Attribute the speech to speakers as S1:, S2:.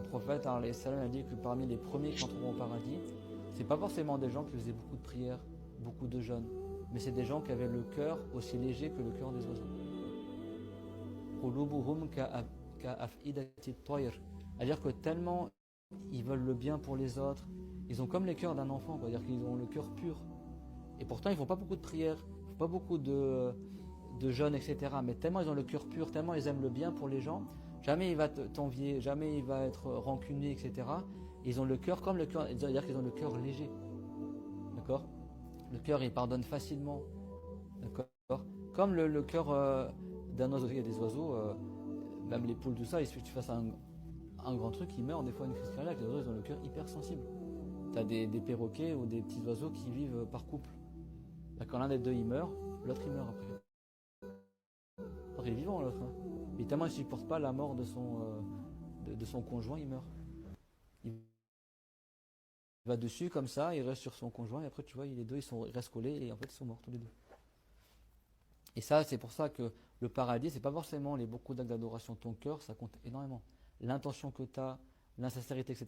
S1: prophète alayhi salam a dit que parmi les premiers qui entreront au paradis, c'est pas forcément des gens qui faisaient beaucoup de prières, beaucoup de jeûnes, mais c'est des gens qui avaient le cœur aussi léger que le cœur des oiseaux. Qulubuhum ka'af'idati at-tayr. C'est-à-dire que tellement ils veulent le bien pour les autres, ils ont comme les cœurs d'un enfant, c'est-à-dire qu'ils ont le cœur pur. Et pourtant ils font pas beaucoup de prières, ils font pas beaucoup de jeûnes, etc. Mais tellement ils ont le cœur pur, tellement ils aiment le bien pour les gens, jamais il va t'envier, jamais il va être rancunier, etc. Ils ont le cœur comme le cœur, c'est-à-dire qu'ils ont le cœur léger. D'accord? Le cœur il pardonne facilement. D'accord? Comme le cœur d'un oiseau, il y a des oiseaux, même les poules, tout ça, il suffit que tu fasses un grand truc, ils meurent des fois une crise cardiaque. Les oiseaux ils ont le cœur hyper sensible. Tu as des perroquets ou des petits oiseaux qui vivent par couple. Quand l'un des deux il meurt, l'autre il meurt après. L'autre il est vivant l'autre. Hein. Mais tellement il ne supporte pas la mort de son conjoint, il meurt. Il va dessus comme ça, il reste sur son conjoint et après tu vois, les deux ils restent collés et en fait ils sont morts tous les deux. Et ça, c'est pour ça que le paradis, c'est pas forcément les beaucoup d'actes d'adoration de ton cœur, ça compte énormément. L'intention que tu as, l'insincérité, etc.